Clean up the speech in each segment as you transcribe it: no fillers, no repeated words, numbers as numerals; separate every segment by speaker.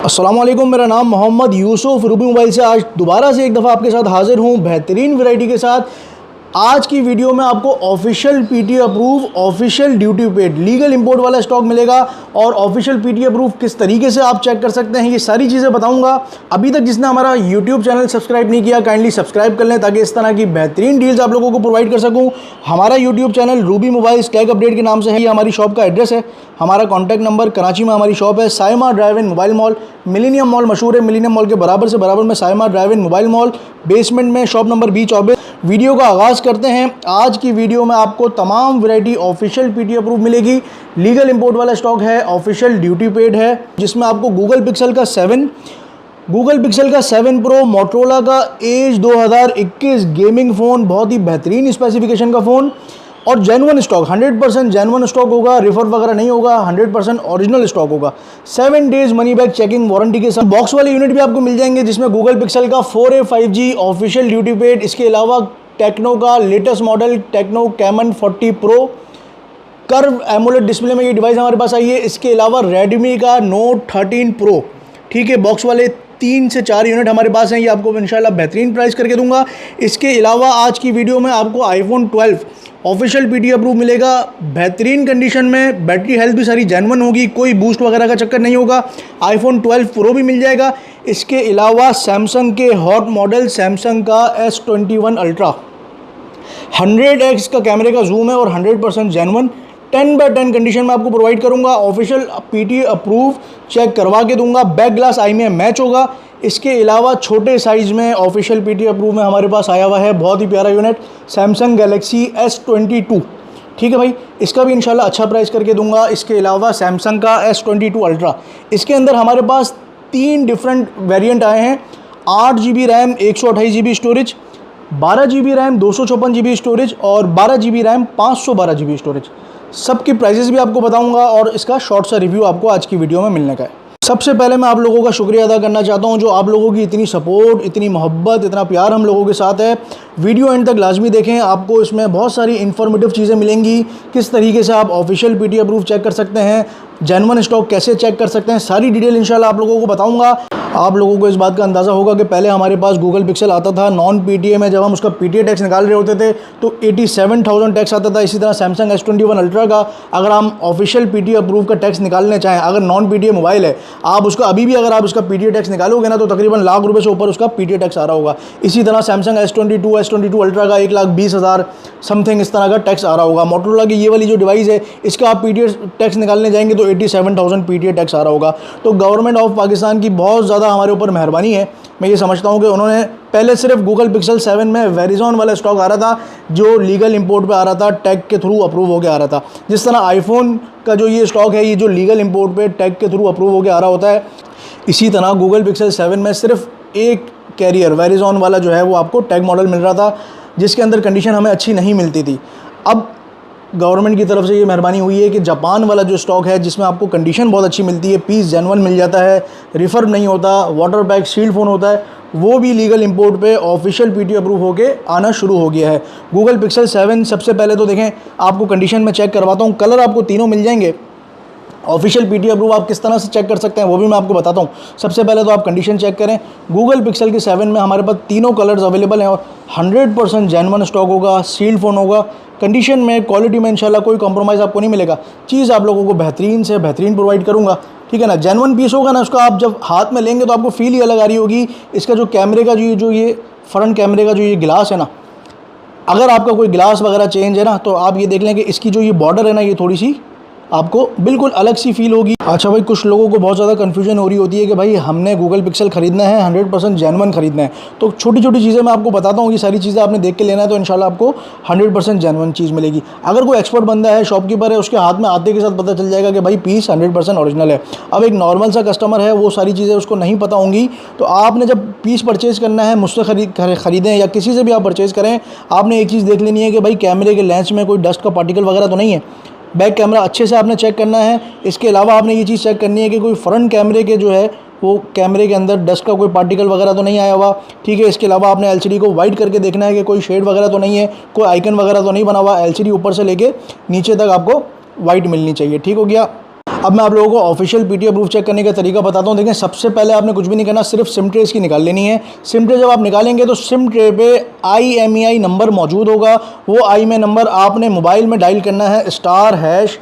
Speaker 1: अस्सलाम वालेकुम, मेरा नाम मोहम्मद यूसुफ रूबी मोबाइल से आज दोबारा से एक दफ़ा आपके साथ हाज़िर हूँ बेहतरीन वैरायटी के साथ। आज की वीडियो में आपको official PT approve, official duty paid, legal import वाला स्टॉक मिलेगा और ऑफिशियल पीटी अप्रूव किस तरीके से आप चेक कर सकते हैं, ये सारी चीज़ें बताऊंगा। अभी तक जिसने हमारा यूट्यूब चैनल सब्सक्राइब नहीं किया, काइंडली सब्सक्राइब कर लें ताकि इस तरह की बेहतरीन डील्स आप लोगों को प्रोवाइड कर सकूँ। हमारा YouTube channel Ruby mobiles take update के नाम से है, ये हमारी शॉप का एड्रेस है। हमारा कॉन्टैक्ट नंबर, कराची में हमारी शॉप है, साइमा ड्राइव इन मोबाइल मॉल, मिलेनियम मॉल मशहूर है, मिलेनियम मॉल के बराबर से बराबर में साइमा ड्राइव इन मोबाइल मॉल, बेसमेंट में शॉप नंबर B24। वीडियो का आगाज़ करते हैं। आज की वीडियो में आपको तमाम वैरायटी ऑफिशियल पीटी अप्रूव मिलेगी। लीगल इंपोर्ट वाला स्टॉक है, ऑफिशियल ड्यूटी पेड है, जिसमें आपको गूगल पिक्सल का 7 प्रो, मोटरोला का एज 2021 गेमिंग फ़ोन, बहुत ही बेहतरीन स्पेसिफिकेशन का फ़ोन और जेन्युइन स्टॉक, 100% जेन्युइन स्टॉक होगा, रिफर वगैरह नहीं होगा, 100% ओरिजिनल स्टॉक होगा। 7 days money back checking warranty के साथ बॉक्स वाले यूनिट भी आपको मिल जाएंगे, जिसमें गूगल पिक्सल का 4a 5G official duty paid, इसके अलावा टेक्नो का latest model techno caiman 40 pro curve AMOLED display में ये डिवाइस हमारे पास आई है। इसके अलावा रेडमी का नोट 13 प्रो, ठीक है, बॉक्स वाले 3 से 4 यूनिट हमारे पास हैं, ये आपको इंशाल्लाह बेहतरीन प्राइस करके दूंगा। इसके अलावा आज की वीडियो में आपको आईफोन 12 ऑफिशियल पीटी अप्रूव मिलेगा, बेहतरीन कंडीशन में, बैटरी हेल्थ भी सारी जेन्युइन होगी, कोई बूस्ट वगैरह का चक्कर नहीं होगा। आईफोन 12 प्रो भी मिल जाएगा। इसके अलावा सैमसंग के हॉट मॉडल सैमसंग का S21 अल्ट्रा 100x का कैमरे का जूम है और 100% जेन्युइन 10/10 कंडीशन में आपको प्रोवाइड करूंगा। ऑफिशियल पीटी अप्रूव चेक करवा के दूंगा, बैक ग्लास आई में मैच होगा। इसके अलावा छोटे साइज़ में ऑफिशियल पीटी अप्रूव में हमारे पास आया हुआ है बहुत ही प्यारा यूनिट सैमसंग गैलेक्सी S22, ठीक है भाई, इसका भी इंशाल्लाह अच्छा प्राइस करके दूंगा। इसके अलावा सैमसंग का S22 अल्ट्रा, इसके अंदर हमारे पास 3 डिफरेंट वेरिएंट आए हैं। 8 GB RAM, 128 GB storage, 12 GB RAM, 256 GB storage और 12 GB रैम, 512 GB स्टोरेज। सबकी प्राइजेस भी आपको बताऊंगा और इसका शॉर्ट सा रिव्यू आपको आज की वीडियो में मिलने का है। सबसे पहले मैं आप लोगों का शुक्रिया अदा करना चाहता हूं, जो आप लोगों की इतनी सपोर्ट, इतनी मोहब्बत, इतना प्यार हम लोगों के साथ है। वीडियो एंड तक लाजमी देखें, आपको इसमें बहुत सारी इन्फॉर्मेटिव चीज़ें मिलेंगी। किस तरीके से आप ऑफिशियल पीटी अप्रूव चेक कर सकते हैं, जेन्युइन स्टॉक कैसे चेक कर सकते हैं, सारी डिटेल इंशाल्लाह आप लोगों को बताऊँगा। आप लोगों को इस बात का अंदाज़ा होगा कि पहले हमारे पास गूगल पिक्सल आता था नॉन पीटीए में, जब हम उसका पीटीए टैक्स निकाल रहे होते थे तो 87,000 टैक्स आता था। इसी तरह सैमसंग S21 अल्ट्रा का अगर हम ऑफिशियल पीटीए अप्रूव का टैक्स निकालने चाहें, अगर नॉन पीटीए मोबाइल है, आप उसका अभी भी अगर आप उसका पीटीए टैक्स निकालोगे ना तो तकरीबन लाख रुपये से ऊपर उसका पीटीए टैक्स आ रहा होगा। इसी तरह सैमसंग S22 अल्ट्रा का 1,20,000 समथिंग इस तरह का टैक्स आ रहा होगा। मोटरोला की ये वाली जो डिवाइस है, इसका आप पीटीए टैक्स निकालने जाएंगे तो 87,000 पीटीए टैक्स आ रहा होगा। तो गवर्नमेंट ऑफ पाकिस्तान की बहुत ज़्यादा हमारे ऊपर मेहरबानी है। मैं ये समझता हूँ कि उन्होंने पहले सिर्फ गूगल पिक्सल 7 में वेरिजॉन वाला स्टॉक आ रहा था, जो लीगल इंपोर्ट पे आ रहा था, टैग के थ्रू अप्रूव होकर आ रहा था। जिस तरह आईफोन का जो ये स्टॉक है, ये जो लीगल इंपोर्ट पे टैग के थ्रू अप्रूव होकर आ रहा होता है, इसी तरह गूगल पिक्सल 7 में सिर्फ एक कैरियर वेरिजॉन वाला जो है वो आपको टैग मॉडल मिल रहा था, जिसके अंदर कंडीशन हमें अच्छी नहीं मिलती थी। अब गवर्नमेंट की तरफ से ये मेहरबानी हुई है कि जापान वाला जो स्टॉक है, जिसमें आपको कंडीशन बहुत अच्छी मिलती है, पीस जेन्युइन मिल जाता है, रिफर्ब नहीं होता, वाटर बैग शील्ड फ़ोन होता है, वो भी लीगल इंपोर्ट पे ऑफिशियल पीटी अप्रूव होके आना शुरू हो गया है। गूगल पिक्सल 7 सबसे पहले तो देखें, आपको कंडीशन में चेक करवाता हूँ, कलर आपको तीनों मिल जाएंगे। ऑफिशियल पीटी अप्रूव आप किस तरह से चेक कर सकते हैं वो भी मैं आपको बताता हूँ। सबसे पहले तो आप कंडीशन चेक करें। गूगल पिक्सल के 7 में हमारे पास तीनों कलर्स अवेलेबल हैं और 100% जेन्युइन स्टॉक होगा, सील्ड फ़ोन होगा। कंडीशन में, क्वालिटी में इंशाल्लाह कोई कॉम्प्रोमाइज़ आपको नहीं मिलेगा। चीज़ आप लोगों को बेहतरीन से बेहतरीन प्रोवाइड करूँगा, ठीक है ना। जेन्युइन पीस होगा ना, उसका आप जब हाथ में लेंगे तो आपको फील ही अलग आ रही होगी। इसका जो कैमरे का जो ये फ्रंट कैमरे का जो ये गिलास है ना, अगर आपका कोई गिलास वगैरह चेंज है ना, तो आप ये देख लें कि इसकी जो ये बॉर्डर है ना, ये थोड़ी सी आपको बिल्कुल अलग सी फील होगी। अच्छा भाई, कुछ लोगों को बहुत ज़्यादा कन्फ्यूजन हो रही होती है कि भाई हमने गूगल पिक्सल ख़रीदना है, 100% जेन्युइन ख़रीदना है। तो छोटी छोटी चीज़ें मैं आपको बताता हूँ, ये सारी चीज़ें आपने देख के लेना है, तो इंशाल्लाह आपको 100% जेन्युइन चीज़ मिलेगी। अगर कोई एक्सपर्ट बंदा है, शॉपकीपर है, उसके हाथ में आते के साथ पता चल जाएगा कि भाई पीस 100% ओरिजिनल है। अब एक नॉर्मल सा कस्टमर है, वो सारी चीज़ें उसको नहीं पता होंगी, तो आपने जब पीस परचेज़ करना है, मुझसे ख़रीदें या किसी से भी आप परचेज़ करें, आपने एक चीज़ देख लेनी है कि भाई कैमरे के लेंस में कोई डस्ट का पार्टिकल वगैरह तो नहीं है। बैक कैमरा अच्छे से आपने चेक करना है। इसके अलावा आपने ये चीज़ चेक करनी है कि कोई फ्रंट कैमरे के जो है वो कैमरे के अंदर डस्ट का कोई पार्टिकल वगैरह तो नहीं आया हुआ, ठीक है। इसके अलावा आपने एलसीडी को वाइट करके देखना है कि कोई शेड वगैरह तो नहीं है, कोई आइकन वगैरह तो नहीं बना हुआ। एलसीडी ऊपर से लेके नीचे तक आपको वाइट मिलनी चाहिए, ठीक हो गया। अब मैं आप लोगों को ऑफिशियल पीटी अप्रूव चेक करने का तरीका बताता हूँ। देखें, सबसे पहले आपने कुछ भी नहीं करना, सिर्फ सिम ट्रे इसकी निकाल लेनी है। सिम ट्रे जब आप निकालेंगे तो सिम ट्रे पे IMEI नंबर मौजूद होगा। वो IMEI नंबर आपने मोबाइल में डायल करना है, *#06#,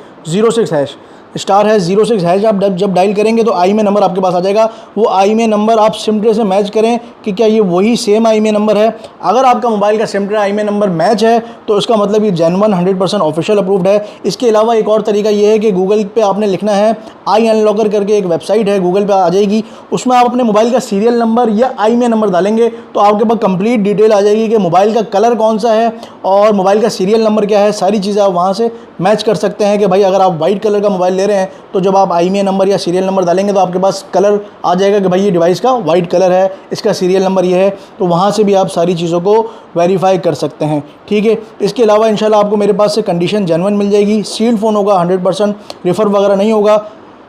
Speaker 1: *#06# आप जब डायल करेंगे तो IMEI नंबर आपके पास आ जाएगा। वो IMEI नंबर आप सिम ट्रे से मैच करें कि क्या ये वही सेम IMEI नंबर है। अगर आपका मोबाइल का SIM tray IMEI number match है तो इसका मतलब ये जेन्युइन 100% ऑफिशियल अप्रूव्ड है। इसके अलावा एक और तरीका ये है कि गूगल पे आपने लिखना है, आई अनलॉकर करके एक वेबसाइट है, गूगल पे आ जाएगी। उसमें आप अपने मोबाइल का सीरियल नंबर या IMEI नंबर डालेंगे तो आपके पास कंप्लीट डिटेल आ जाएगी कि मोबाइल का कलर कौन सा है और मोबाइल का सीरियल नंबर क्या है। सारी चीज़ें आप वहाँ से मैच कर सकते हैं कि भाई अगर आप वाइट कलर का मोबाइल ले रहे हैं तो जब आप IMEI नंबर या सीरियल नंबर डालेंगे तो आपके पास कलर आ जाएगा कि भाई ये डिवाइस का वाइट कलर है, इसका सीरियल नंबर ये है। तो वहाँ से भी आप सारी चीज़ों को वेरीफाई कर सकते हैं, ठीक है। इसके अलावा इंशाल्लाह आपको मेरे पास से कंडीशन जेन्युइन मिल जाएगी। सील्ड फ़ोन होगा, 100%, रिफर वगैरह नहीं होगा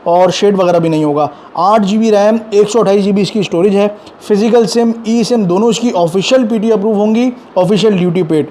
Speaker 1: और शेड वगैरह भी नहीं होगा। 8 GB रैम, 128 GB इसकी स्टोरेज है। फिजिकल सिम, ई सिम दोनों इसकी ऑफिशियल पीटी अप्रूव होंगी, ऑफिशियल ड्यूटी पेड।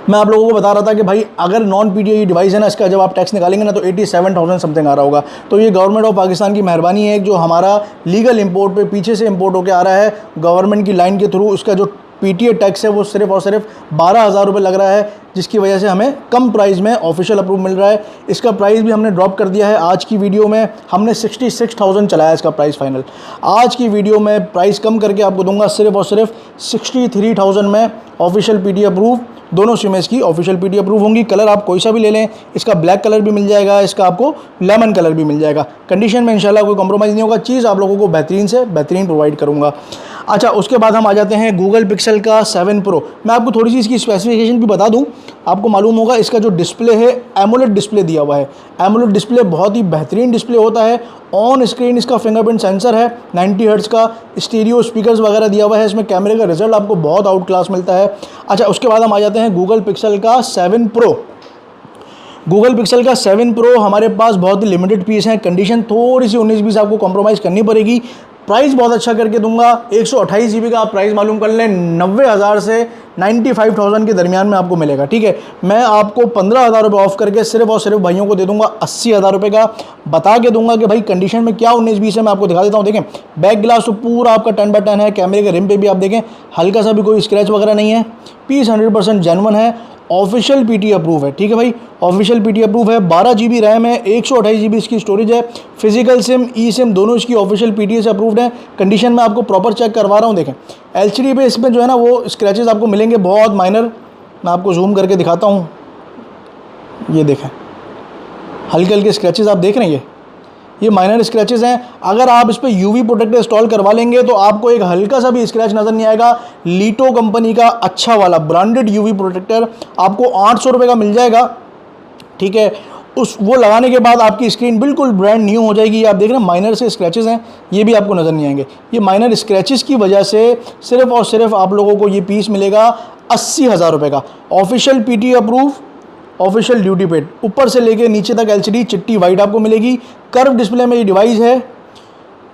Speaker 1: मैं आप लोगों को बता रहा था कि भाई अगर नॉन PTI डिवाइस है ना, इसका जब आप टैक्स निकालेंगे ना तो 87,000 समथिंग आ रहा होगा। तो ये गवर्नमेंट ऑफ पाकिस्तान की मेहरबानी है, जो हमारा लीगल इंपोर्ट पे पीछे से इंपोर्ट होकर आ रहा है गवर्नमेंट की लाइन के थ्रू। इसका जो PTA टैक्स है वो सिर्फ और सिर्फ 12,000 रुपये लग रहा है, जिसकी वजह से हमें कम प्राइस में ऑफिशियल अप्रूव मिल रहा है। इसका प्राइस भी हमने ड्रॉप कर दिया है। आज की वीडियो में हमने 66,000 चलाया इसका प्राइस फाइनल। आज की वीडियो में प्राइस कम करके आपको दूंगा सिर्फ और सिर्फ 63,000 में ऑफिशियल PTA अप्रूव। दोनों सिम की ऑफिशियल PTA अप्रूव होंगी। कलर आप कोई सा भी ले लें, इसका ब्लैक कलर भी मिल जाएगा, इसका आपको लेमन कलर भी मिल जाएगा। कंडीशन में इंशाल्लाह कोई कॉम्प्रोमाइज़ नहीं होगा, चीज़ आप लोगों को बेहतरीन से बेहतरीन प्रोवाइड करूँगा। अच्छा, उसके बाद हम आ जाते हैं गूगल पिक्सल का 7 Pro। मैं आपको थोड़ी सी इसकी स्पेसिफिकेशन भी बता दूं, आपको मालूम होगा इसका जो डिस्प्ले है एमोलेड डिस्प्ले दिया हुआ है। एमोलेड डिस्प्ले बहुत ही बेहतरीन डिस्प्ले होता है। ऑन स्क्रीन इसका फिंगरप्रिंट सेंसर है, 90 हर्ट्ज़ का, स्टीरियो स्पीकर्स वगैरह दिया हुआ है। इसमें कैमरे का रिजल्ट आपको बहुत आउट क्लास मिलता है। अच्छा, उसके बाद हम आ जाते हैं गूगल पिक्सल का 7 Pro। गूगल पिक्सल का 7 Pro हमारे पास बहुत ही लिमिटेड पीस है। कंडीशन थोड़ी सी 19-20 आपको कॉम्प्रोमाइज़ करनी पड़ेगी। प्राइस बहुत अच्छा करके दूंगा। 128 GB का आप प्राइस मालूम कर लें, 90,000 से 95,000 के दरमियान में आपको मिलेगा, ठीक है। मैं आपको 15,000 रुपये ऑफ करके सिर्फ और सिर्फ भाइयों को दे दूंगा 80,000 रुपये का। बता के दूंगा कि भाई कंडीशन में क्या 19-20 है, मैं आपको दिखा देता हूँ। देखें, बैक ग्लास तो पूरा आपका 10/10 है। कैमरे के रिम पे भी आप देखें हल्का सा भी कोई स्क्रैच वगैरह नहीं है। पीस 100% जेन्युइन है, ऑफिशियल PTA अप्रूव है, ठीक है भाई, ऑफिशियल PTA अप्रूव है। 12 GB रैम है, 128 GB इसकी स्टोरेज है। फिजिकल सिम, ई सिम दोनों इसकी ऑफिशियल PTA से अप्रूव्ड है। कंडीशन में आपको प्रॉपर चेक करवा रहा हूँ। देखें, LCD पे इसमें जो है ना वो स्क्रैचेस आपको मिलेंगे बहुत माइनर। मैं आपको जूम करके दिखाता हूँ, ये देखें हल्के हल्के स्क्रैचेस आप देख रहे हैं, ये माइनर स्क्रैचेस हैं। अगर आप इस पर UV प्रोटेक्टर इंस्टॉल करवा लेंगे तो आपको एक हल्का सा भी स्क्रैच नज़र नहीं आएगा। लीटो कंपनी का अच्छा वाला ब्रांडेड UV प्रोटेक्टर आपको 800 रुपये का मिल जाएगा, ठीक है। वो लगाने के बाद आपकी स्क्रीन बिल्कुल ब्रांड न्यू हो जाएगी। आप देख रहे हैं माइनर से स्क्रैचेस हैं, ये भी आपको नज़र नहीं आएंगे। ये माइनर स्क्रैचेस की वजह से सिर्फ और सिर्फ आप लोगों को ये पीस मिलेगा 80,000 रुपये का। Official PTA approve, official duty paid, ऊपर से लेके नीचे तक LCD चिट्टी वाइट आपको मिलेगी। कर्व डिस्प्ले में ये डिवाइस है।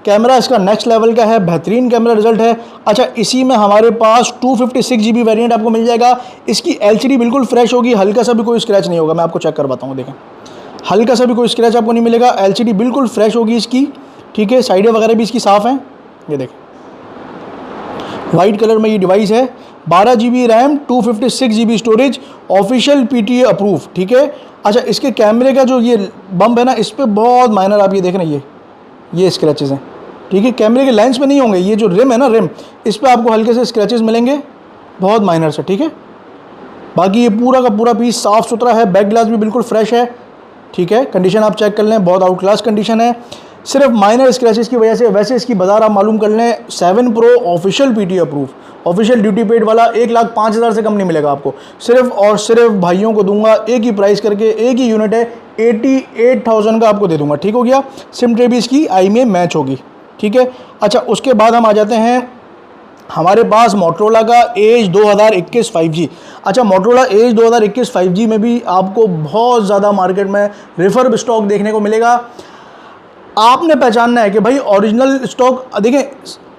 Speaker 1: कैमरा इसका नेक्स्ट लेवल का है, बेहतरीन कैमरा रिजल्ट है। अच्छा, इसी में हमारे पास 256 GB वेरिएंट आपको मिल जाएगा। इसकी LCD बिल्कुल फ्रेश होगी, हल्का सा भी कोई स्क्रैच नहीं होगा। मैं आपको चेक करवाता हूँ, देखें हल्का सा भी कोई स्क्रैच आपको नहीं मिलेगा। LCD बिल्कुल फ्रेश होगी इसकी, ठीक है। साइडें वगैरह भी इसकी साफ़ हैं, ये देखें वाइट कलर में ये डिवाइस है। 12 GB RAM, 256 GB storage, official PTA approve, ठीक है। अच्छा, इसके कैमरे का जो ये बम्प है ना, इस पर बहुत माइनर आप ये देख रहे हैं, ये स्क्रैचेस हैं, ठीक है। कैमरे के लेंस पे नहीं होंगे, ये जो रिम है ना, रिम, इस पर आपको हल्के से स्क्रैचेस मिलेंगे बहुत माइनर से, ठीक है। बाकी ये पूरा का पूरा पीस साफ़ सुथरा है, बैक ग्लास भी बिल्कुल फ्रेश है, ठीक है। कंडीशन आप चेक कर लें, बहुत आउट क्लास कंडीशन है। सिर्फ माइनर स्क्रैचेस की वजह से, वैसे इसकी बाज़ार आप मालूम कर लें 7 Pro official PTA approve, official duty paid वाला 1,05,000 से कम नहीं मिलेगा आपको। सिर्फ और सिर्फ भाइयों को दूंगा एक ही प्राइस करके, एक ही यूनिट है, 88,000 का आपको दे दूंगा, ठीक हो गया। सिम ट्रे भी इसकी IMEI मैच होगी, ठीक है। अच्छा, उसके बाद हम आ जाते हैं हमारे पास मोटरोला का Edge 2021 5G। अच्छा, मोटरोला Edge 2021 5G में भी आपको बहुत ज़्यादा मार्केट में रिफर्ब स्टॉक देखने को मिलेगा। आपने पहचानना है कि भाई ओरिजिनल स्टॉक। देखिए,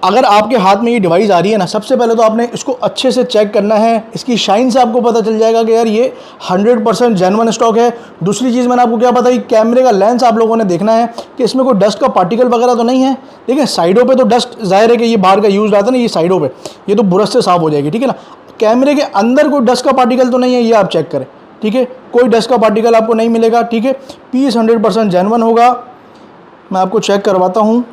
Speaker 1: अगर आपके हाथ में ये डिवाइस आ रही है ना, सबसे पहले तो आपने इसको अच्छे से चेक करना है। इसकी शाइन से आपको पता चल जाएगा कि यार ये 100% जेन्युइन स्टॉक है। दूसरी चीज़ मैंने आपको क्या बताई, कैमरे का लेंस आप लोगों ने देखना है कि इसमें कोई डस्ट का पार्टिकल वगैरह तो नहीं है। देखिए साइडों पे तो डस्ट ज़ाहिर है कि ये बाहर का यूज़ आता है ना, ये साइडों पे ये तो ब्रश से साफ हो जाएगी, ठीक है ना। कैमरे के अंदर कोई डस्ट का पार्टिकल तो नहीं है, ये आप चेक करें, ठीक है। कोई डस्ट का पार्टिकल आपको नहीं मिलेगा, ठीक है। पीस 100% जेन्युइन होगा। मैं आपको चेक करवाता हूँ।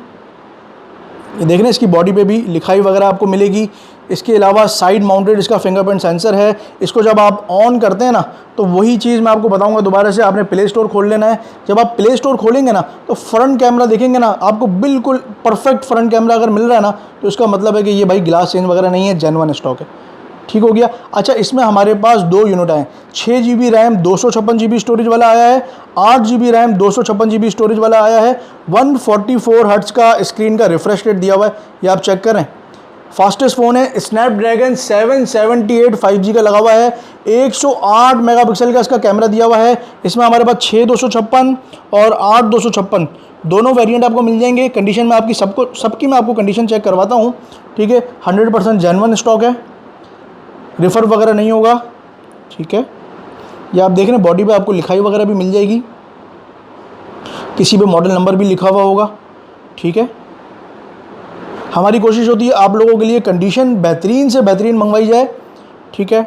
Speaker 1: ये देखना, इसकी बॉडी पे भी लिखाई वगैरह आपको मिलेगी। इसके अलावा साइड माउंटेड इसका फिंगरप्रिंट सेंसर है। इसको जब आप ऑन करते हैं ना, तो वही चीज़ मैं आपको बताऊंगा दोबारा से। आपने प्ले स्टोर खोल लेना है। जब आप प्ले स्टोर खोलेंगे ना, तो फ्रंट कैमरा देखेंगे ना, आपको बिल्कुल परफेक्ट फ्रंट कैमरा अगर मिल रहा है ना, तो इसका मतलब है कि ये भाई ग्लास चेंज वगैरह नहीं है, जेन्युइन स्टॉक है। ठीक हो गया। अच्छा, इसमें हमारे पास 2 यूनिट आए, 6 GB रैम 256 GB स्टोरेज वाला आया है, 8 GB रैम 256 GB स्टोरेज वाला आया है। 144 हर्ट्ज़ का स्क्रीन का रिफ्रेश रेट दिया हुआ है, ये आप चेक करें। फास्टेस्ट फ़ोन है, स्नैपड्रैगन 778 5G का लगा हुआ है। 108 मेगापिक्सल का इसका कैमरा दिया हुआ है। इसमें हमारे पास 6 256 और 8 256 दोनों वेरिएंट आपको मिल जाएंगे। कंडीशन में आपकी सबकी मैं आपको कंडीशन चेक करवाता हूँ, ठीक है। 100% जेन्युइन स्टॉक है, रिफर वगैरह नहीं होगा, ठीक है। ये आप देख रहे हैं, बॉडी पे आपको लिखाई वगैरह भी मिल जाएगी, किसी पे मॉडल नंबर भी लिखा हुआ होगा, ठीक है। हमारी कोशिश होती है आप लोगों के लिए कंडीशन बेहतरीन से बेहतरीन मंगवाई जाए, ठीक है।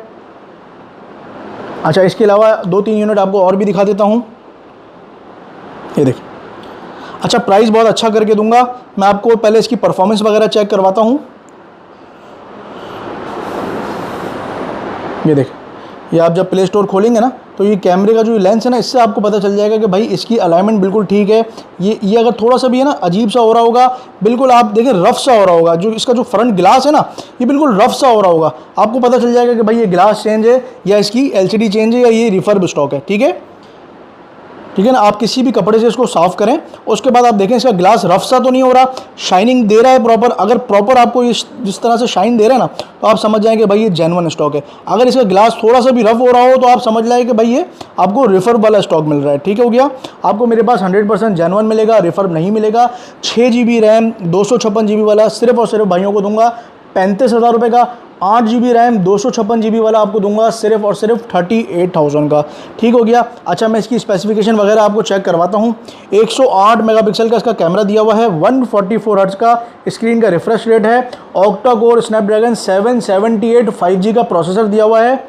Speaker 1: अच्छा, इसके अलावा 2-3 यूनिट आपको और भी दिखा देता हूँ, ये देख। अच्छा, प्राइस बहुत अच्छा करके दूंगा मैं आपको। पहले इसकी परफॉर्मेंस वगैरह चेक करवाता हूँ। ये देख, ये आप जब प्ले स्टोर खोलेंगे ना, तो ये कैमरे का जो लेंस है ना, इससे आपको पता चल जाएगा कि भाई इसकी अलाइनमेंट बिल्कुल ठीक है। ये अगर थोड़ा सा भी है ना अजीब सा हो रहा होगा, बिल्कुल आप देखें रफ सा हो रहा होगा, जो इसका जो फ्रंट ग्लास है ना, ये बिल्कुल रफ सा हो रहा होगा, आपको पता चल जाएगा कि भाई ये ग्लास चेंज है या इसकी LCD चेंज है या ये रिफर्ब स्टॉक है, ठीक है। ठीक है ना। आप किसी भी कपड़े से इसको साफ़ करें, उसके बाद आप देखें इसका ग्लास रफ सा तो नहीं हो रहा, शाइनिंग दे रहा है प्रॉपर। अगर प्रॉपर आपको जिस तरह से शाइन दे रहा है ना, तो आप समझ जाएंगे भाई ये जेन्युइन स्टॉक है। अगर इसका ग्लास थोड़ा सा भी रफ हो रहा हो, तो आप समझ लाए कि भाई ये आपको रिफर्ब वाला स्टॉक मिल रहा है, ठीक हो गया। आपको मेरे पास 100% जेन्युइन मिलेगा, रिफर्ब नहीं मिलेगा। 6 GB रैम 256 GB वाला सिर्फ और सिर्फ भाइयों को दूंगा 35,000 रुपये का। 8 GB रैम 256 GB वाला आपको दूंगा सिर्फ और सिर्फ 38,000 का, ठीक हो गया। अच्छा, मैं इसकी स्पेसिफिकेशन वगैरह आपको चेक करवाता हूँ। 108 मेगापिक्सल का इसका कैमरा दिया हुआ है, 144 हर्ट्ज़ का स्क्रीन का रिफ्रेश रेट है, ऑक्टा कोर स्नैपड्रैगन 778 5G का प्रोसेसर दिया हुआ है।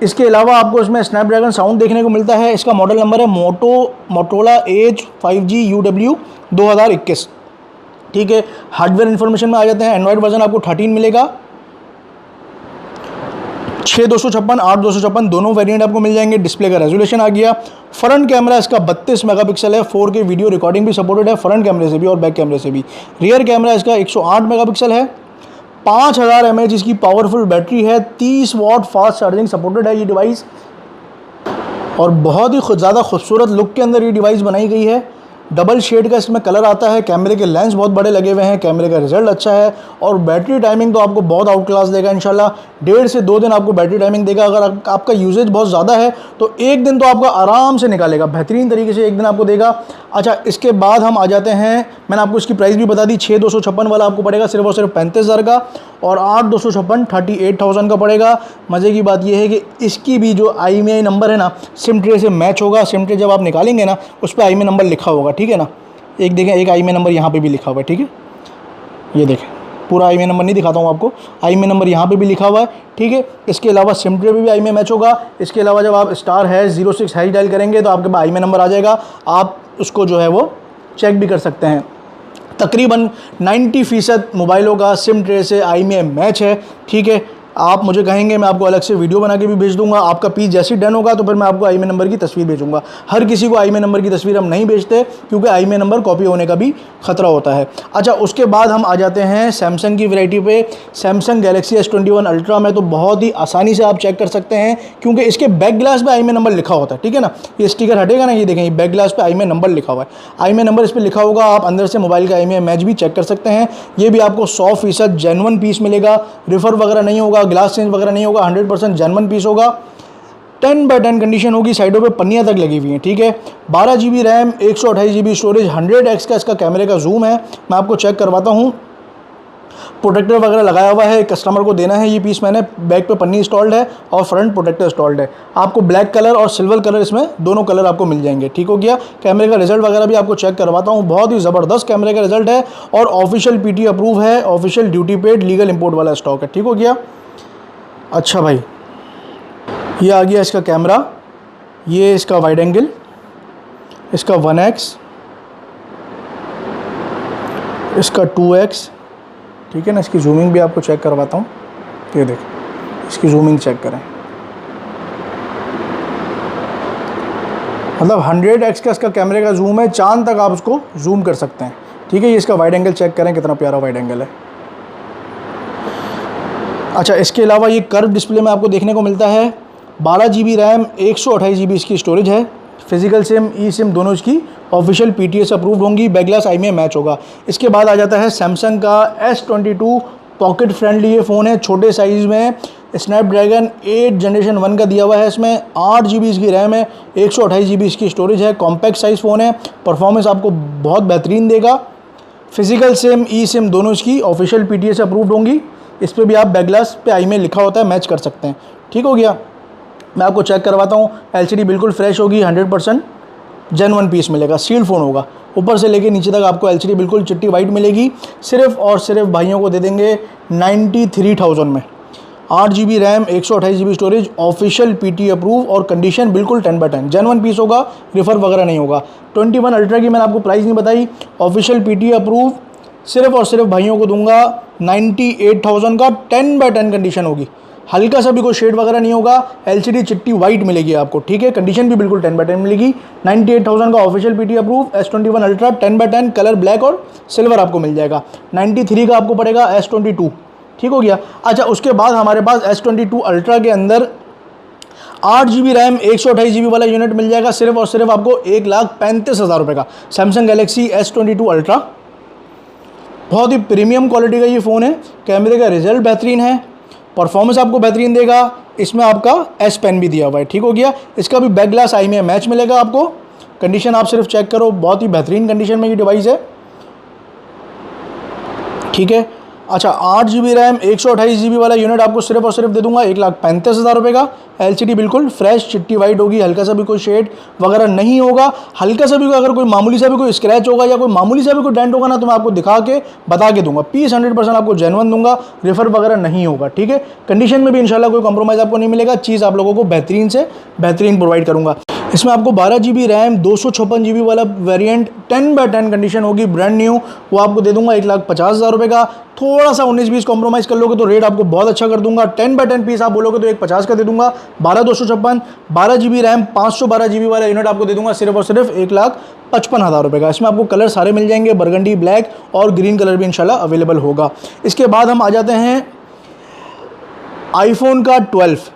Speaker 1: इसके अलावा आपको इसमें स्नैपड्रैगन साउंड देखने को मिलता है। इसका मॉडल नंबर है मोटोरोला एज 5G UW 2021, ठीक है। हार्डवेयर इन्फॉर्मेशन में आ जाते हैं। एंड्रॉयड वर्जन आपको 13 मिलेगा। 6 256 8 256 दोनों वेरिएंट आपको मिल जाएंगे। डिस्प्ले का रेजोल्यूशन आ गया। फ्रंट कैमरा इसका 32 मेगापिक्सल है, 4K वीडियो रिकॉर्डिंग भी सपोर्टेड है फ्रंट कैमरे से भी और बैक कैमरे से भी। रियर कैमरा इसका 108 मेगापिक्सल है। 5000 mAh इसकी पावरफुल बैटरी है। 30 वाट फास्ट चार्जिंग सपोर्टेड है ये डिवाइस, और बहुत ही ज़्यादा खूबसूरत लुक के अंदर ये डिवाइस बनाई गई है। डबल शेड का इसमें कलर आता है। कैमरे के लेंस बहुत बड़े लगे हुए हैं, कैमरे का रिजल्ट अच्छा है, और बैटरी टाइमिंग तो आपको बहुत आउट क्लास देगा इंशाल्लाह। 1.5 से 2 दिन आपको बैटरी टाइमिंग देगा। अगर आपका यूजेज बहुत ज़्यादा है तो 1 दिन तो आपका आराम से निकालेगा, बेहतरीन तरीके से 1 दिन आपको देगा। अच्छा, इसके बाद हम आ जाते हैं, मैंने आपको इसकी प्राइस भी बता दी। 6 256 वाला आपको पड़ेगा सिर्फ और सिर्फ 35,000 का, और 8 256 38,000 का पड़ेगा। मज़े की बात यह है कि इसकी भी जो IMEI नंबर है ना, सिम ट्रे से मैच होगा। सिम ट्रे जब आप निकालेंगे ना, उस पर IMEI नंबर लिखा होगा, ठीक है ना। एक देखें, एक IMEI नंबर यहाँ पे भी लिखा हुआ है, ठीक है। ये देखें, पूरा IMEI नंबर नहीं दिखाता हूँ आपको, IMEI नंबर यहाँ पे भी लिखा हुआ है, ठीक है। इसके अलावा सिम ट्रे पे भी IMEI मैच होगा। इसके अलावा जब आप *06# डायल करेंगे तो आपके पास IMEI नंबर आ जाएगा, आप उसको जो है वो चेक भी कर सकते हैं। तकरीबन 90% मोबाइलों का सिम ट्रे से IMEI मैच है, ठीक है। आप मुझे कहेंगे, मैं आपको अलग से वीडियो बना के भी भेज दूंगा। आपका पीस जैसे ही डन होगा तो फिर मैं आपको IMEI नंबर की तस्वीर भेजूंगा। हर किसी को IMEI नंबर की तस्वीर हम नहीं भेजते, क्योंकि IMEI नंबर कॉपी होने का भी खतरा होता है। अच्छा, उसके बाद हम आ जाते हैं सैमसंग की वैरायटी पे। सैमसंग गैलेक्सी S21 अल्ट्रा में तो बहुत ही आसानी से आप चेक कर सकते हैं, क्योंकि इसके बैक ग्लास पे IMEI नंबर लिखा होता है, ठीक है ना। ये स्टिकर हटेगा ना, ये देखें, ये बैक ग्लास पे IMEI नंबर लिखा हुआ है। IMEI नंबर इस पर लिखा होगा। आप अंदर से मोबाइल का IMEI मैच भी चेक कर सकते हैं। ये भी आपको 100% जेन्युइन पीस मिलेगा, रिफर वगैरह नहीं होगा, ग्लास चेंज वगैरह नहीं होगा, 100% जेन्युइन पीस होगा। 10/10 कंडीशन होगी, साइडों पे पन्नियाँ तक लगी हुई हैं, ठीक है। 12 GB RAM, 128 GB storage, 100x का इसका कैमरे का जूम है। मैं आपको चेक करवाता हूँ। प्रोटेक्टर वगैरह लगाया हुआ है, कस्टमर को देना है ये पीस। मैंने बैक पे पन्नी इंस्टॉल्ड है और फ्रंट प्रोटेक्टर इंस्टॉल्ड है। आपको ब्लैक कलर और सिल्वर कलर, इसमें दोनों कलर आपको मिल जाएंगे, ठीक हो गया। कैमरे का रिजल्ट वगैरह भी आपको चेक करवाता हूँ। बहुत ही ज़बरदस्त कैमरे का रिजल्ट है और ऑफिशियल PT अप्रूव है, official duty paid legal import वाला स्टॉक है, ठीक हो गया। अच्छा भाई, ये आ गया इसका कैमरा, ये इसका वाइड एंगल, इसका 1x, इसका 2x, ठीक है ना। इसकी जूमिंग भी आपको चेक करवाता हूँ। ये देख, इसकी जूमिंग चेक करें, मतलब 100x का इसका कैमरे का जूम है, चांद तक आप उसको जूम कर सकते हैं, ठीक है। ये इसका वाइड एंगल चेक करें, कितना प्यारा वाइड एंगल है। अच्छा, इसके अलावा ये कर्व डिस्प्ले में आपको देखने को मिलता है। 12 GB रैम, 128 GB इसकी स्टोरेज है। फिजिकल सिम, ई सिम दोनों इसकी ऑफिशियल PTS अप्रूव्ड होंगी। बैकग्लास आई में मैच होगा। इसके बाद आ जाता है सैमसंग का S22 पॉकेट फ्रेंडली। ये फ़ोन है, छोटे साइज़ में, स्नैपड्रैगन 8 जनरेशन 1 का दिया हुआ है। इसमें 8 GB इसकी रैम है, 128 GB इसकी स्टोरेज है। कॉम्पैक्ट साइज़ फ़ोन है, परफॉर्मेंस आपको बहुत बेहतरीन देगा। फिजिकल सिम, ई सिम दोनों इसकी ऑफिशियल PTS अप्रूव्ड होंगी। इस पर भी आप बैकग्लास पे आई में लिखा होता है, मैच कर सकते हैं, ठीक हो गया। मैं आपको चेक करवाता हूँ। LCD बिल्कुल फ्रेश होगी, 100% जेन्युइन पीस मिलेगा, सील फ़ोन होगा। ऊपर से लेके नीचे तक आपको LCD बिल्कुल चिट्टी वाइट मिलेगी। सिर्फ और सिर्फ भाइयों को दे देंगे 93,000 में। 8 GB RAM, 128 GB storage, official PT approve और कंडीशन बिल्कुल 10/10 जेन्युइन पीस होगा, रिफर वगैरह नहीं होगा। 21 अल्ट्रा की मैंने आपको प्राइस नहीं बताई, ऑफिशियल PT अप्रूव। सिर्फ और सिर्फ भाइयों को दूंगा 98,000 का, 10/10 कंडीशन होगी, हल्का सा भी कोई शेड वगैरह नहीं होगा। LCD चिट्टी वाइट मिलेगी आपको, ठीक है। कंडीशन भी बिल्कुल 10/10 मिलेगी। 98,000 का official PT approve S21 ultra 10/10, colour black और सिल्वर आपको मिल जाएगा। 93 का आपको पड़ेगा S22, ठीक हो गया। अच्छा, उसके बाद हमारे पास S22 अल्ट्रा के अंदर 8 GB रैम, 128 GB वाला यूनिट मिल जाएगा। सिर्फ और सिर्फ आपको 1,35,000 रुपये का सैमसंग गैलेक्सी S22 अल्ट्रा। बहुत ही प्रीमियम क्वालिटी का ये फ़ोन है। कैमरे का रिजल्ट बेहतरीन है, परफॉर्मेंस आपको बेहतरीन देगा। इसमें आपका S पेन भी दिया हुआ है, ठीक हो गया। इसका भी बैक ग्लास आई में मैच मिलेगा आपको। कंडीशन आप सिर्फ चेक करो, बहुत ही बेहतरीन कंडीशन में ये डिवाइस है, ठीक है। अच्छा, 8 GB रैम, 128 GB वाला यूनिट आपको सिर्फ और सिर्फ दे दूंगा 1,35,000 रुपये का। LCD बिल्कुल फ्रेश चिट्टी वाइट होगी, हल्का सा भी कोई शेड वगैरह नहीं होगा। हल्का सा भी अगर कोई मामूली सा भी कोई स्क्रैच होगा या कोई मामूली सा भी कोई डेंट होगा ना, तो मैं आपको दिखा के बता के दूंगा। पीस 100% आपको जेन्युइन दूंगा, रिफर वगैरह नहीं होगा, ठीक है। कंडीशन में भी इंशाल्लाह कोई कॉम्प्रोमाइज़ आपको नहीं मिलेगा। चीज़ आप लोगों को बेहतरीन से बेहतरीन प्रोवाइड करूँगा। इसमें आपको 12 GB रैम, 256 GB वाला वेरिएंट 10/10 कंडीशन होगी, ब्रांड न्यू, वो आपको दे दूंगा 1,50,000 रुपये का। थोड़ा सा 19-20 कॉम्प्रोमाइज़ कर लोगे तो रेट आपको बहुत अच्छा कर दूंगा। 10/10 पीस आप बोलोगे तो 1,50 का दे दूंगा। 12,256, 12 GB रैम, 512 GB वाला यूनिट आपको दे दूंगा सिर्फ और सिर्फ 1,55,000 रुपये का। इसमें आपको कलर सारे मिल जाएंगे, बरगंडी, ब्लैक और ग्रीन कलर भी इंशाल्लाह अवेलेबल होगा। इसके बाद हम आ जाते हैं iPhone का 12।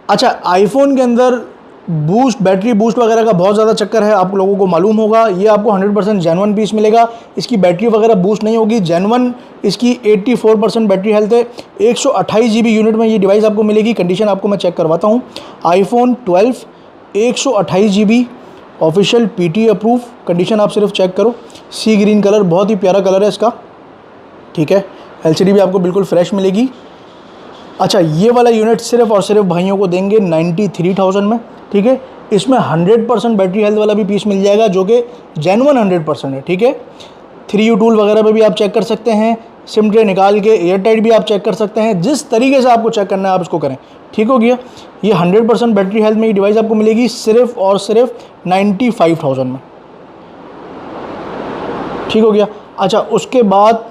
Speaker 1: अच्छा, iPhone के अंदर बूस्ट, बैटरी बूस्ट वगैरह का बहुत ज़्यादा चक्कर है, आप लोगों को मालूम होगा। ये आपको 100% जेन्युइन पीस मिलेगा। इसकी बैटरी वगैरह बूस्ट नहीं होगी, जेन्युइन इसकी 84% बैटरी हेल्थ है। 128 GB यूनिट में ये डिवाइस आपको मिलेगी। कंडीशन आपको मैं चेक करवाता हूँ। iPhone 12 128 GB official PT approve. Condition आप सिर्फ चेक करो, सी ग्रीन कलर, बहुत ही प्यारा कलर है इसका, ठीक है। LCD भी आपको बिल्कुल फ्रेश मिलेगी। अच्छा, ये वाला यूनिट सिर्फ और सिर्फ भाइयों को देंगे 93,000 में, ठीक है। इसमें 100% बैटरी हेल्थ वाला भी पीस मिल जाएगा, जो कि जेन्युइन 100% है, ठीक है। 3U टूल वगैरह पे भी आप चेक कर सकते हैं, सिम ट्रे निकाल के एयर टाइट भी आप चेक कर सकते हैं। जिस तरीके से आपको चेक करना है आप इसको करें, ठीक हो गया। ये 100% बैटरी हेल्थ में ये डिवाइस आपको मिलेगी सिर्फ और सिर्फ 95,000 में, ठीक हो गया। अच्छा, उसके बाद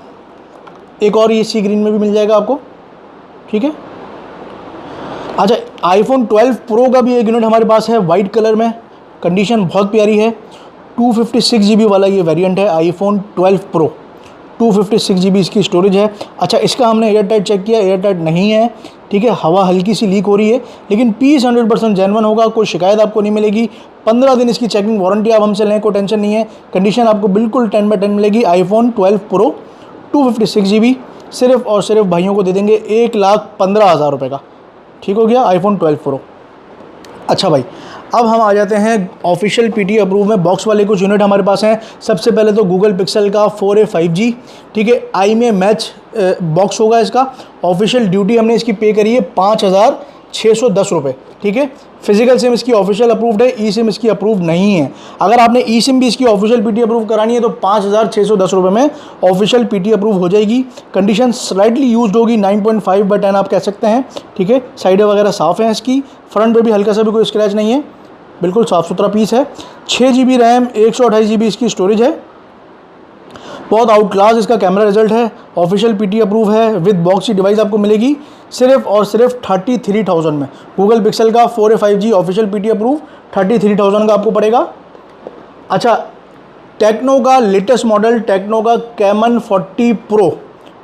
Speaker 1: एक और ये सी ग्रीन में भी मिल जाएगा आपको, ठीक है। अच्छा, iPhone 12 Pro का भी एक यूनिट हमारे पास है वाइट कलर में, कंडीशन बहुत प्यारी है। 256 GB वाला ये वेरिएंट है iPhone 12 Pro, 256 GB इसकी स्टोरेज है। अच्छा, इसका हमने एयर टाइट चेक किया, एयर टाइट नहीं है, ठीक है। हवा हल्की सी लीक हो रही है, लेकिन पीस 100% जेन्युइन होगा, कोई शिकायत आपको नहीं मिलेगी। 15 दिन इसकी चेकिंग वारंटी आप हमसे लें, कोई टेंशन नहीं है। कंडीशन आपको बिल्कुल 10/10 मिलेगी। iPhone 12 Pro 256 GB सिर्फ और सिर्फ भाइयों को दे देंगे 1,15,000 रुपये का, ठीक हो गया। iPhone 12 Pro अच्छा भाई, अब हम आ जाते हैं ऑफिशियल पीटी अप्रूव में। बॉक्स वाले कुछ यूनिट हमारे पास हैं। सबसे पहले तो गूगल पिक्सल का 4a 5G, ठीक है, आई में मैच बॉक्स होगा इसका। ऑफिशियल ड्यूटी हमने इसकी पे करी है 5,610 रुपये, ठीक है। फिजिकल सिम इसकी ऑफिशियल अप्रूव्ड है, ई सिम इसकी अप्रूव नहीं है। अगर आपने ई सिम भी इसकी ऑफिशियल पीटी अप्रूव करानी है तो 5,610 रुपये में ऑफिशियल पीटी अप्रूव हो जाएगी। कंडीशन स्लाइटली यूज्ड होगी, 9.5/10 आप कह सकते हैं, ठीक है। साइडें वगैरह साफ़ हैं इसकी, फ्रंट पे भी हल्का सा भी कोई स्क्रैच नहीं है, बिल्कुल साफ़ सुथरा पीस है। 6 GB रैम, 128 GB इसकी स्टोरेज है। बहुत आउट क्लास इसका कैमरा रिजल्ट है। ऑफिशियल पीटी अप्रूव है। विद बॉक्स की डिवाइस आपको मिलेगी सिर्फ और सिर्फ 33,000 में। गूगल पिक्सल का 4a 5G official PT approve 33,000 का आपको पड़ेगा। अच्छा, टेक्नो का लेटेस्ट मॉडल, टेक्नो का कैमन 40 प्रो,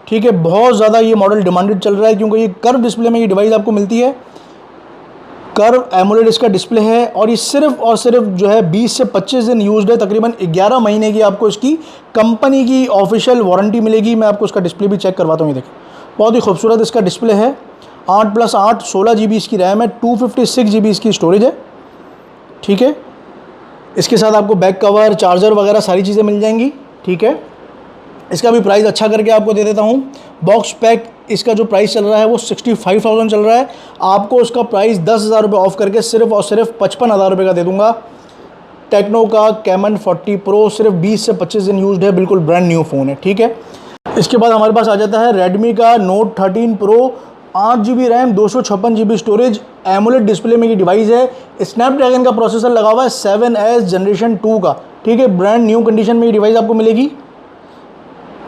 Speaker 1: ठीक है। बहुत ज़्यादा ये मॉडल डिमांडेड चल रहा है क्योंकि ये कर्व डिस्प्ले में ये डिवाइस आपको मिलती है। कर्व एमोलेड इसका डिस्प्ले है और ये सिर्फ और सिर्फ जो है 20 से 25 दिन यूज्ड है। तकरीबन 11 महीने की आपको इसकी कंपनी की ऑफिशियल वारंटी मिलेगी। मैं आपको इसका डिस्प्ले भी चेक करवाता हूँ। ये देखिए, बहुत ही खूबसूरत इसका डिस्प्ले है। 8+8 16 GB इसकी रैम है, 256 GB इसकी स्टोरेज है, ठीक है। इसके साथ आपको बैक कवर, चार्जर वगैरह सारी चीज़ें मिल जाएंगी, ठीक है। इसका भी प्राइस अच्छा करके आपको दे देता हूँ। बॉक्स पैक इसका जो प्राइस चल रहा है वो 65,000 चल रहा है। आपको उसका प्राइस 10,000 रुपये ऑफ करके सिर्फ और सिर्फ 55,000 रुपये का दे दूंगा। टेक्नो का कैमन 40 प्रो सिर्फ 20 से 25 दिन यूज्ड है, बिल्कुल ब्रांड न्यू फ़ोन है, ठीक है। इसके बाद हमारे पास आ जाता है रेडमी का note 13 pro, 8 GB RAM, 256 GB storage, AMOLED display में ये डिवाइस है। स्नैपड्रैगन का प्रोसेसर लगा हुआ है 7S जनरेशन 2 का, ठीक है। ब्रांड न्यू कंडीशन में ये डिवाइस आपको मिलेगी,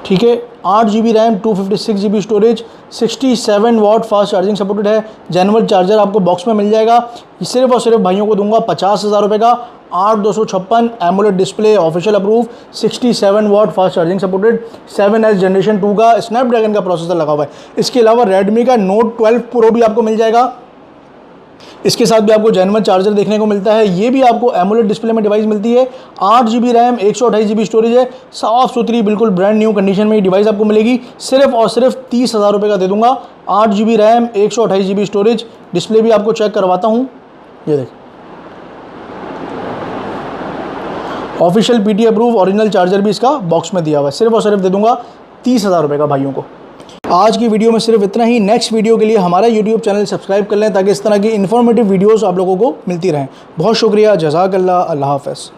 Speaker 1: ठीक है। 8 GB RAM, 256 GB storage, 67 watt fast charging supported है। जेनुइन चार्जर आपको बॉक्स में मिल जाएगा। सिर्फ और सिर्फ भाइयों को दूंगा 50,000 रुपये का। 8/256 AMOLED display, official approve, 67 watt fast charging supported, 7S generation 2 का स्नैपड्रैगन का प्रोसेसर लगा हुआ है। इसके अलावा रेडमी का नोट 12 प्रो भी आपको मिल जाएगा। इसके साथ भी आपको जेनुइन चार्जर देखने को मिलता है। ये भी आपको एमोलेड डिस्प्ले में डिवाइस मिलती है। 8 GB रैम, 128 GB स्टोरेज है। साफ़ सुथरी बिल्कुल ब्रांड न्यू कंडीशन में ये डिवाइस आपको मिलेगी। सिर्फ और सिर्फ 30,000 रुपये का दे दूंगा। 8 GB RAM, 128 GB storage, display भी आपको चेक करवाता हूँ। ये देख, official PT approve, original charger भी इसका बॉक्स में दिया हुआ है। सिर्फ और सिर्फ दे दूंगा 30,000 रुपये का भाइयों को। आज की वीडियो में सिर्फ इतना ही। नेक्स्ट वीडियो के लिए हमारा यूट्यूब चैनल सब्सक्राइब कर लें ताकि इस तरह की इन्फॉर्मेटिव वीडियोस आप लोगों को मिलती रहें। बहुत शुक्रिया, जज़ाकल्लाह, अल्लाह हाफ़िज़।